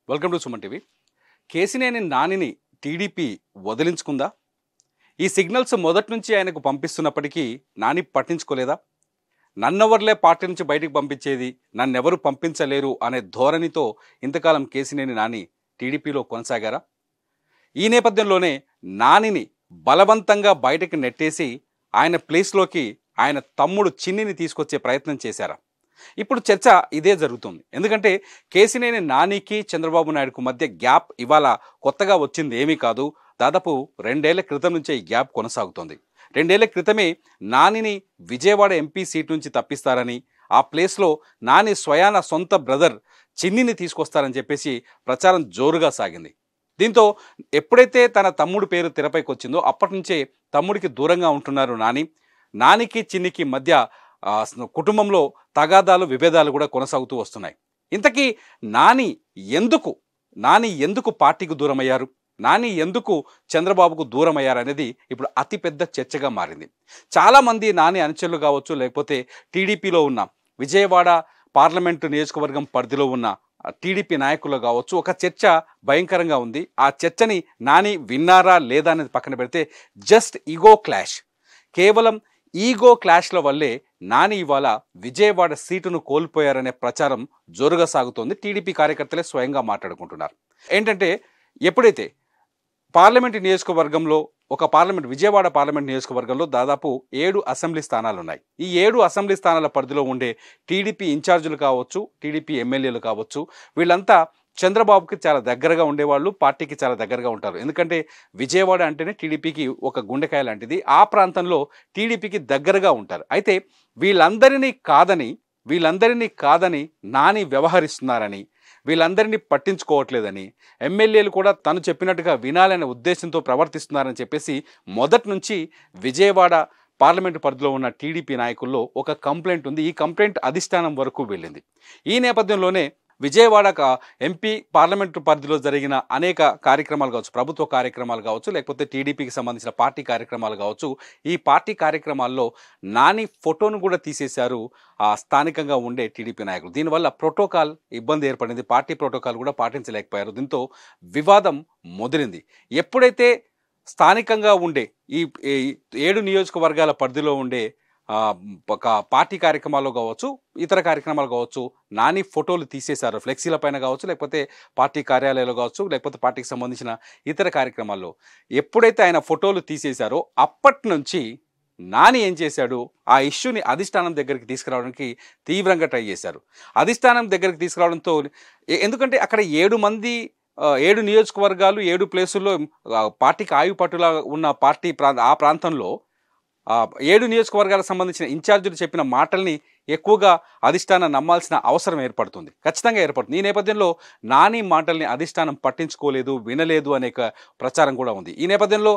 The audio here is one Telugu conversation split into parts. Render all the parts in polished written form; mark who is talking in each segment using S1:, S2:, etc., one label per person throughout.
S1: Welcome to Suman TV. Kesineni నానిని టీడీపీ వదిలించుకుందా? ఈ సిగ్నల్స్ మొదటి నుంచి ఆయనకు పంపిస్తున్నప్పటికీ నాని పట్టించుకోలేదా? నన్నెవర్లే పార్టీ నుంచి బయటికి పంపించేది, నన్నెవరు పంపించలేరు అనే ధోరణితో ఇంతకాలం కేసినేని నాని టీడీపీలో కొనసాగారా? ఈ నేపథ్యంలోనే నానిని బలవంతంగా బయటకు నెట్టేసి ఆయన ప్లేస్లోకి ఆయన తమ్ముడు చిన్నిని తీసుకొచ్చే ప్రయత్నం చేశారా? ఇప్పుడు చర్చ ఇదే జరుగుతుంది. ఎందుకంటే కేసినేని నానికి చంద్రబాబు నాయుడుకు మధ్య గ్యాప్ ఇవాళ కొత్తగా వచ్చింది ఏమీ కాదు. దాదాపు 2 ఏళ్ల క్రితం నుంచే ఈ గ్యాప్ కొనసాగుతుంది. 2 ఏళ్ల క్రితమే నానిని విజయవాడ ఎంపీ సీట్ నుంచి తప్పిస్తారని, ఆ ప్లేస్లో నాని స్వయాన సొంత బ్రదర్ చిన్నిని తీసుకొస్తారని చెప్పేసి ప్రచారం జోరుగా సాగింది. దీంతో ఎప్పుడైతే తన తమ్ముడు పేరు తెరపైకి వచ్చిందో అప్పటి నుంచే తమ్ముడికి దూరంగా ఉంటున్నారు నాని. నానికి చిన్నికి మధ్య కుటుంబంలో తగాదాలు విభేదాలు కూడా కొనసాగుతూ వస్తున్నాయి. ఇంతకీ నాని ఎందుకు పార్టీకి దూరం అయ్యారు, నాని ఎందుకు చంద్రబాబుకు దూరం అయ్యారు అనేది ఇప్పుడు అతిపెద్ద చర్చగా మారింది. చాలామంది నాని అనుచరులు కావచ్చు, లేకపోతే టీడీపీలో ఉన్న విజయవాడ పార్లమెంటు నియోజకవర్గం పరిధిలో ఉన్న టీడీపీ నాయకులు కావచ్చు, ఒక చర్చ భయంకరంగా ఉంది. ఆ చర్చని నాని విన్నారా లేదా అనేది పక్కన పెడితే జస్ట్ ఈగో క్లాష్, కేవలం ఈగో క్లాష్ల వల్లే నాని ఇవాళ విజయవాడ సీటును కోల్పోయారనే ప్రచారం జోరుగా సాగుతోంది. టీడీపీ కార్యకర్తలే స్వయంగా మాట్లాడుకుంటున్నారు. ఏంటంటే ఎప్పుడైతే పార్లమెంటు నియోజకవర్గంలో విజయవాడ పార్లమెంట్ నియోజకవర్గంలో దాదాపు 7 అసెంబ్లీ స్థానాలు ఉన్నాయి. ఈ 7 అసెంబ్లీ స్థానాల పరిధిలో ఉండే టీడీపీ ఇన్ఛార్జీలు కావచ్చు, టీడీపీ ఎమ్మెల్యేలు కావచ్చు, వీళ్ళంతా చంద్రబాబుకి చాలా దగ్గరగా ఉండేవాళ్ళు, పార్టీకి చాలా దగ్గరగా ఉంటారు. ఎందుకంటే విజయవాడ అంటేనే టీడీపీకి ఒక గుండెకాయ లాంటిది. ఆ ప్రాంతంలో టీడీపీకి దగ్గరగా ఉంటారు. అయితే వీళ్ళందరినీ కాదని నాని వ్యవహరిస్తున్నారని, వీళ్ళందరినీ పట్టించుకోవట్లేదని, ఎమ్మెల్యేలు కూడా తను చెప్పినట్టుగా వినాలనే ఉద్దేశంతో ప్రవర్తిస్తున్నారని చెప్పేసి మొదటి నుంచి విజయవాడ పార్లమెంటు పరిధిలో ఉన్న టీడీపీ నాయకుల్లో ఒక కంప్లైంట్ ఉంది. ఈ కంప్లైంట్ అధిష్టానం వరకు వెళ్ళింది. ఈ నేపథ్యంలోనే విజయవాడ ఎంపీ పార్లమెంటు పరిధిలో జరిగిన అనేక కార్యక్రమాలు కావచ్చు, ప్రభుత్వ కార్యక్రమాలు కావచ్చు, లేకపోతే టీడీపీకి సంబంధించిన పార్టీ కార్యక్రమాలు కావచ్చు, ఈ పార్టీ కార్యక్రమాల్లో నాని ఫోటోను కూడా తీసేశారు స్థానికంగా ఉండే టీడీపీ నాయకులు. దీనివల్ల ప్రోటోకాల్ ఇబ్బంది ఏర్పడింది, పార్టీ ప్రోటోకాల్ కూడా పాటించలేకపోయారు. దీంతో వివాదం ముదిరింది. ఎప్పుడైతే స్థానికంగా ఉండే ఈ 7 నియోజకవర్గాల పరిధిలో ఉండే ఒక పార్టీ కార్యక్రమాలు కావచ్చు, ఇతర కార్యక్రమాలు కావచ్చు, నాని ఫోటోలు తీసేశారు. ఫ్లెక్సీల పైన కావచ్చు, లేకపోతే పార్టీ కార్యాలయాలు కావచ్చు, లేకపోతే పార్టీకి సంబంధించిన ఇతర కార్యక్రమాల్లో ఎప్పుడైతే ఆయన ఫోటోలు తీసేశారో అప్పటి నుంచి నాని ఏం చేశాడు, ఆ ఇష్యూని అధిష్టానం దగ్గరికి తీసుకురావడానికి తీవ్రంగా ట్రై చేశారు. అధిష్టానం దగ్గరికి తీసుకురావడంతో ఎందుకంటే అక్కడ 7 నియోజకవర్గాలు 7 ప్లేసుల్లో పార్టీకి ఆయుపట్టులా ఉన్న ఆ ప్రాంతంలో 7 నియోజకవర్గాలకు సంబంధించిన ఇన్ఛార్జీలు చెప్పిన మాటల్ని ఎక్కువగా అధిష్టానం నమ్మాల్సిన అవసరం ఏర్పడుతుంది, ఖచ్చితంగా ఏర్పడుతుంది. ఈ నేపథ్యంలో నాని మాటల్ని అధిష్టానం పట్టించుకోలేదు, వినలేదు అనే ప్రచారం కూడా ఉంది. ఈ నేపథ్యంలో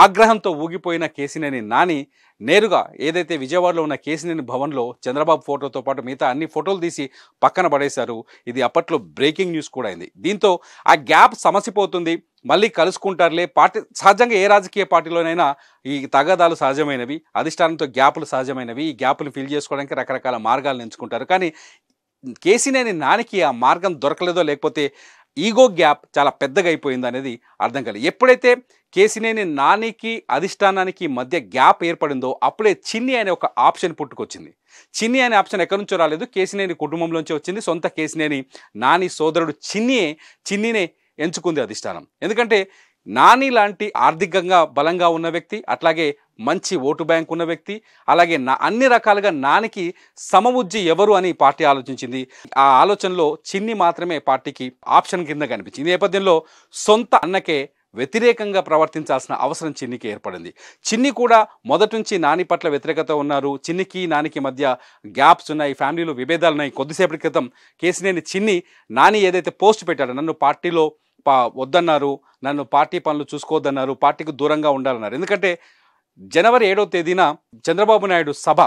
S1: ఆగ్రహంతో ఊగిపోయిన కేసినేని నాని నేరుగా ఏదైతే విజయవాడలో ఉన్న కేసినేని భవన్లో చంద్రబాబు ఫోటోతో పాటు మిగతా అన్ని ఫోటోలు తీసి పక్కన పడేశారు. ఇది అప్పట్లో బ్రేకింగ్ న్యూస్ కూడా అయింది. దీంతో ఆ గ్యాప్ సమసిపోతుంది, మళ్ళీ కలుసుకుంటారులే. పార్టీ సహజంగా ఏ రాజకీయ పార్టీలోనైనా ఈ తగాదాలు సహజమైనవి, అధిష్టానంతో గ్యాపులు సహజమైనవి. ఈ గ్యాపులు ఫిల్ చేసుకోవడానికి రకరకాల మార్గాలను ఎంచుకుంటారు. కానీ కేసినేని నానికి ఆ మార్గం దొరకలేదో, లేకపోతే ఈగో గ్యాప్ చాలా పెద్దగా అయిపోయింది అనేది అర్థం కాలేదు. ఎప్పుడైతే కేసినేని నానికి అధిష్టానానికి మధ్య గ్యాప్ ఏర్పడిందో అప్పుడే చిన్ని అనే ఒక ఆప్షన్ పుట్టుకొచ్చింది. చిన్ని అనే ఆప్షన్ ఎక్కడి నుంచో రాలేదు, కేసినేని కుటుంబంలోంచి వచ్చింది. సొంత కేసినేని నాని సోదరుడు చిన్నినే ఎంచుకుంది అధిష్టానం. ఎందుకంటే నాని లాంటి ఆర్థికంగా బలంగా ఉన్న వ్యక్తి, అట్లాగే మంచి ఓటు బ్యాంక్ ఉన్న వ్యక్తి, అలాగే అన్ని రకాలుగా నానికి సమవుజ్జి ఎవరు అని పార్టీ ఆలోచించింది. ఆ ఆలోచనలో చిన్ని మాత్రమే పార్టీకి ఆప్షన్ కింద కనిపించింది. ఈ నేపథ్యంలో సొంత అన్నకే వ్యతిరేకంగా ప్రవర్తించాల్సిన అవసరం చిన్నికి ఏర్పడింది. చిన్ని కూడా మొదటి నుంచి నాని పట్ల వ్యతిరేకత ఉన్నారు. చిన్నికి నానికి మధ్య గ్యాప్స్ ఉన్నాయి, ఫ్యామిలీలో విభేదాలు ఉన్నాయి. కొద్దిసేపటి క్రితం కేసినేని చిన్ని నాని ఏదైతే పోస్ట్ పెట్టాడో, నన్ను పార్టీలో వద్దన్నారు, నన్ను పార్టీ పనులు చూసుకోవద్దన్నారు, పార్టీకి దూరంగా ఉండాలన్నారు. ఎందుకంటే జనవరి 7వ తేదీన చంద్రబాబు నాయుడు సభ,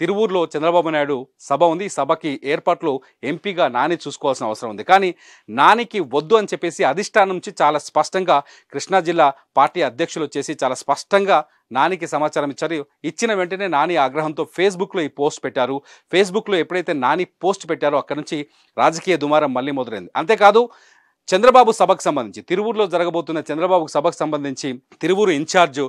S1: తిరువూరులో చంద్రబాబు నాయుడు సభ ఉంది. ఈ సభకి ఏర్పాట్లు ఎంపీగా నాని చూసుకోవాల్సిన అవసరం ఉంది. కానీ నానికి వద్దు అని చెప్పేసి అధిష్టానం నుంచి చాలా స్పష్టంగా కృష్ణా జిల్లా పార్టీ అధ్యక్షులు వచ్చేసి చాలా స్పష్టంగా నానికి సమాచారం ఇచ్చారు. ఇచ్చిన వెంటనే నాని ఆగ్రహంతో ఫేస్బుక్లో ఈ పోస్ట్ పెట్టారు. ఫేస్బుక్లో ఎప్పుడైతే నాని పోస్ట్ పెట్టారో అక్కడ నుంచి రాజకీయ దుమారం మళ్ళీ మొదలైంది. అంతేకాదు చంద్రబాబు సభకు సంబంధించి తిరువూరులో జరగబోతున్న చంద్రబాబు సభకు సంబంధించి తిరువూరు ఇన్ఛార్జ్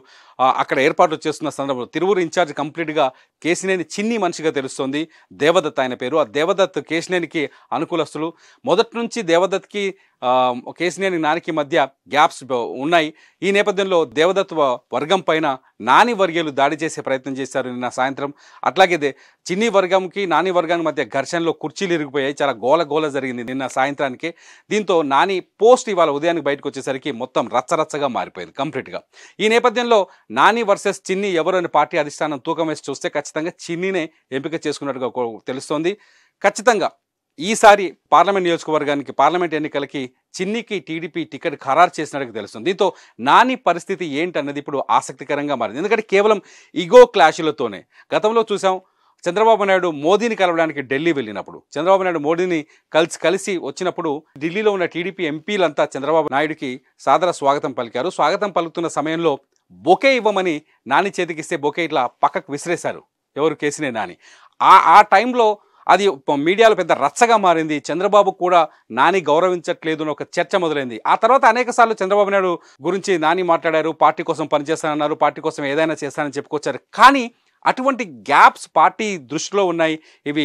S1: అక్కడ ఏర్పాట్లు చేస్తున్న సందర్భంలో తిరువూరు ఇన్ఛార్జ్ కంప్లీట్గా కేసినేని చిన్ని మనిషిగా తెలుస్తోంది. దేవదత్ ఆయన పేరు. ఆ దేవదత్ కేసినేనికి అనుకూలస్తులు. మొదటి నుంచి దేవదత్కి కేసినేని నానికి మధ్య గ్యాప్స్ ఉన్నాయి. ఈ నేపథ్యంలో దేవదత్ వర్గం పైన నాని వర్గీయులు దాడి చేసే ప్రయత్నం చేశారు నిన్న సాయంత్రం. అట్లాగే చిన్ని వర్గంకి నాని వర్గానికి మధ్య ఘర్షణలో కుర్చీలు ఇరిగిపోయాయి. చాలా గోల జరిగింది నిన్న సాయంత్రానికి. దీంతో నాని పోస్ట్ ఇవాళ ఉదయానికి బయటకు వచ్చేసరికి మొత్తం రచ్చరచ్చగా మారిపోయింది కంప్లీట్గా. ఈ నేపథ్యంలో నాని వర్సెస్ చిన్ని ఎవరు అని పార్టీ అధిష్టానం తూకం వేసి చూస్తే ఖచ్చితంగా చిన్నినే ఎంపిక చేసుకున్నట్టుగా తెలుస్తోంది. ఖచ్చితంగా ఈసారి పార్లమెంట్ నియోజకవర్గానికి పార్లమెంట్ ఎన్నికలకి చిన్నికి టీడీపీ టికెట్ ఖరారు చేసినట్టుగా తెలుస్తుంది. దీంతో నాని పరిస్థితి ఏంటన్నది ఇప్పుడు ఆసక్తికరంగా మారింది. ఎందుకంటే కేవలం ఈగో క్లాషులతోనే గతంలో చూసాం. చంద్రబాబు నాయుడు మోదీని కలవడానికి ఢిల్లీ వెళ్ళినప్పుడు చంద్రబాబు నాయుడు మోదీని కలిసి వచ్చినప్పుడు ఢిల్లీలో ఉన్న టీడీపీ ఎంపీలంతా చంద్రబాబు నాయుడుకి సాదర స్వాగతం పలికారు. స్వాగతం పలుకుతున్న సమయంలో బొకే ఇవ్వమని నాని చేతికిస్తే బొకే ఇట్లా పక్కకు విసిరేశారు ఎవరు కేసినేని నాని. ఆ టైంలో అది మీడియాలో పెద్ద రచ్చగా మారింది. చంద్రబాబు కూడా నాని గౌరవించట్లేదు అని ఒక చర్చ మొదలైంది. ఆ తర్వాత అనేక సార్లు చంద్రబాబు నాయుడు గురించి నాని మాట్లాడారు. పార్టీ కోసం పనిచేస్తానన్నారు, పార్టీ కోసం ఏదైనా చేస్తానని చెప్పుకొచ్చారు. కానీ అటువంటి గ్యాప్స్ పార్టీ దృష్టిలో ఉన్నాయి. ఇవి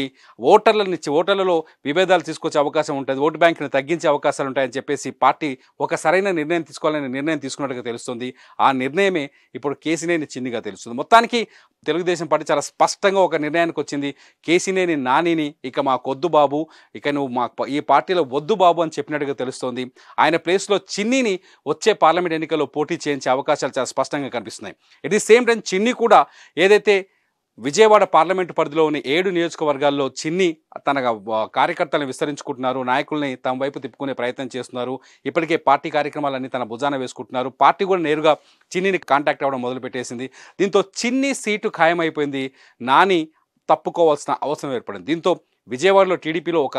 S1: ఓటర్లలో విభేదాలు తీసుకొచ్చే అవకాశం ఉంటుంది, ఓటు బ్యాంకుని తగ్గించే అవకాశాలు ఉంటాయని చెప్పేసి పార్టీ ఒక సరైన నిర్ణయం తీసుకోవాలని నిర్ణయం తీసుకున్నట్టుగా తెలుస్తుంది. ఆ నిర్ణయమే ఇప్పుడు కేసినేని చిన్నిగా తెలుస్తుంది. మొత్తానికి తెలుగుదేశం పార్టీ చాలా స్పష్టంగా ఒక నిర్ణయానికి వచ్చింది. కేసినేని నానిని ఇక మాకొద్దు బాబు, ఇక నువ్వు మా ఈ పార్టీలో వద్దు బాబు అని చెప్పినట్టుగా తెలుస్తోంది. ఆయన ప్లేస్లో చిన్నిని వచ్చే పార్లమెంట్ ఎన్నికల్లో పోటీ చేయించే అవకాశాలు చాలా స్పష్టంగా కనిపిస్తున్నాయి. ఎట్ ది సేమ్ టైం చిన్ని కూడా ఏదైతే విజయవాడ పార్లమెంటు పరిధిలోని 7 నియోజకవర్గాల్లో చిన్ని తన కార్యకర్తలను విస్తరించుకుంటున్నారు, నాయకుల్ని తమ వైపు తిప్పుకునే ప్రయత్నం చేస్తున్నారు. ఇప్పటికే పార్టీ కార్యక్రమాలన్నీ తన భుజాన వేసుకుంటున్నారు. పార్టీ కూడా నేరుగా చిన్నిని కాంటాక్ట్ అవ్వడం మొదలుపెట్టేసింది. దీంతో చిన్ని సీటు ఖాయమైపోయింది. నాని తప్పుకోవాల్సిన అవసరం ఏర్పడింది. దీంతో విజయవాడలో టీడీపీలో ఒక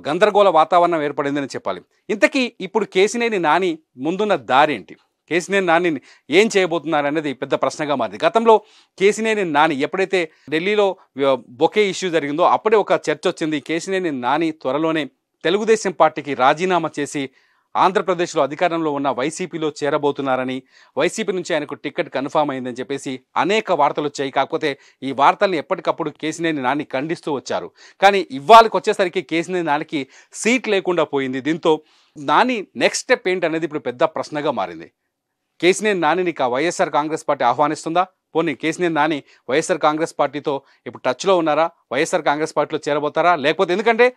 S1: గందరగోళ వాతావరణం ఏర్పడిందని చెప్పాలి. ఇంతకీ ఇప్పుడు కేసినేని నాని ముందున్న దారి ఏంటి? కేసినేని నానిని ఏం చేయబోతున్నారు అనేది పెద్ద ప్రశ్నగా మారింది. గతంలో కేసినేని నాని ఎప్పుడైతే ఢిల్లీలో బొకే ఇష్యూ జరిగిందో అప్పుడే ఒక చర్చ వచ్చింది. కేసినేని నాని త్వరలోనే తెలుగుదేశం పార్టీకి రాజీనామా చేసి ఆంధ్రప్రదేశ్లో అధికారంలో ఉన్న వైసీపీలో చేరబోతున్నారని, వైసీపీ నుంచి ఆయనకు టికెట్ కన్ఫామ్ అయిందని చెప్పేసి అనేక వార్తలు వచ్చాయి. కాకపోతే ఈ వార్తల్ని ఎప్పటికప్పుడు కేసినేని నాని ఖండిస్తూ వచ్చారు. కానీ ఇవాళకి వచ్చేసరికి కేసినేని నానికి సీట్ లేకుండా పోయింది. దీంతో నాని నెక్స్ట్ స్టెప్ ఏంటనేది ఇప్పుడు పెద్ద ప్రశ్నగా మారింది. కేసినేని నానిని వైఎస్ఆర్ కాంగ్రెస్ పార్టీ ఆహ్వానిస్తుందా? పోనీ కేసినేని నాని వైఎస్ఆర్ కాంగ్రెస్ పార్టీతో ఇప్పుడు టచ్లో ఉన్నారా? వైఎస్ఆర్ కాంగ్రెస్ పార్టీలో చేరబోతారా? లేకపోతే ఎందుకంటే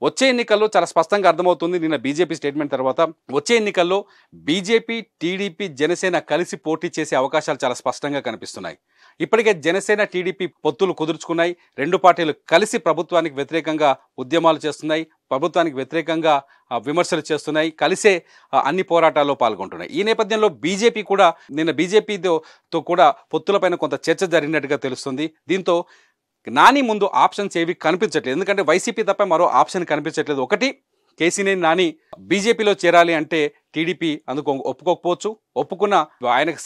S1: వచ్చే ఎన్నికల్లో చాలా స్పష్టంగా అర్థమవుతుంది. నిన్న బీజేపీ స్టేట్మెంట్ తర్వాత వచ్చే ఎన్నికల్లో బీజేపీ, టీడీపీ, జనసేన కలిసి పోటీ చేసే అవకాశాలు చాలా స్పష్టంగా కనిపిస్తున్నాయి. ఇప్పటికే జనసేన, టీడీపీ పొత్తులు కుదుర్చుకున్నాయి. రెండు పార్టీలు కలిసి ప్రభుత్వానికి వ్యతిరేకంగా ఉద్యమాలు చేస్తున్నాయి, ప్రభుత్వానికి వ్యతిరేకంగా విమర్శలు చేస్తున్నాయి, కలిసే అన్ని పోరాటాల్లో పాల్గొంటున్నాయి. ఈ నేపథ్యంలో బీజేపీ కూడా నిన్న బీజేపీతో కూడా పొత్తులపైన కొంత చర్చ జరిగినట్టుగా తెలుస్తుంది. దీంతో నాని ముందు ఆప్షన్స్ ఏవి కనిపించట్లేదు. ఎందుకంటే వైసీపీ తప్ప మరో ఆప్షన్ కనిపించట్లేదు. ఒకటి, కేసినేని నాని బీజేపీలో చేరాలి అంటే టీడీపీ అందుకు ఒప్పుకోకపోవచ్చు. ఒప్పుకున్న ఆయనకు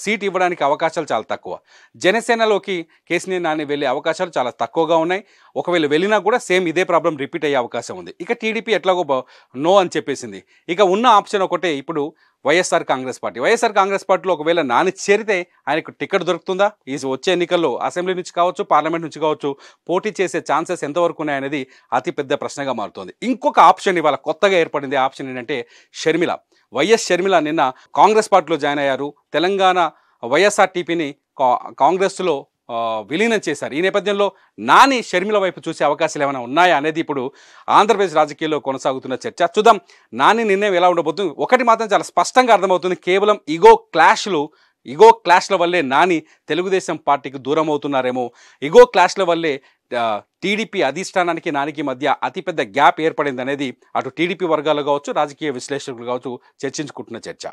S1: సీట్ ఇవ్వడానికి అవకాశాలు చాలా తక్కువ. జనసేనలోకి కేసినేని నాని వెళ్ళే అవకాశాలు చాలా తక్కువగా ఉన్నాయి. ఒకవేళ వెళ్ళినా కూడా సేమ్ ఇదే ప్రాబ్లం రిపీట్ అయ్యే అవకాశం ఉంది. ఇక టీడీపీ ఎట్లాగో నో అని చెప్పేసింది. ఇక ఉన్న ఆప్షన్ ఒకటే ఇప్పుడు వైఎస్ఆర్ కాంగ్రెస్ పార్టీ. వైఎస్ఆర్ కాంగ్రెస్ పార్టీలో ఒకవేళ నాని చేరితే ఆయనకు టికెట్ దొరుకుతుందా? ఈ వచ్చే ఎన్నికల్లో అసెంబ్లీ నుంచి కావచ్చు, పార్లమెంట్ నుంచి కావచ్చు పోటీ చేసే ఛాన్సెస్ ఎంతవరకు ఉన్నాయనేది అతిపెద్ద ప్రశ్నగా మారుతోంది. ఇంకొక ఆప్షన్ ఇవాళ కొత్తగా ఏర్పడింది. ఆప్షన్ ఏంటంటే షర్మిల. వైఎస్ షర్మిల నిన్న కాంగ్రెస్ పార్టీలో జాయిన్ అయ్యారు. తెలంగాణ వైఎస్ఆర్టీపీని కాంగ్రెస్లో విలీనం చేశారు. ఈ నేపథ్యంలో నాని షర్మిల వైపు చూసే అవకాశాలు ఏమైనా ఉన్నాయా అనేది ఇప్పుడు ఆంధ్రప్రదేశ్ రాజకీయాల్లో కొనసాగుతున్న చర్చ. చూద్దాం నాని నిర్ణయం ఎలా ఉండబోతుంది. ఒకటి మాత్రం చాలా స్పష్టంగా అర్థమవుతుంది. కేవలం ఈగో క్లాష్ల వల్లే నాని తెలుగుదేశం పార్టీకి దూరం అవుతున్నారేమో. ఈగో క్లాష్ల వల్లే టీడీపీ అధిష్టానానికి నానికి మధ్య అతిపెద్ద గ్యాప్ ఏర్పడింది అనేది అటు టీడీపీ వర్గాలు కావచ్చు, రాజకీయ విశ్లేషకులు కావచ్చు చర్చించుకుంటున్న చర్చ.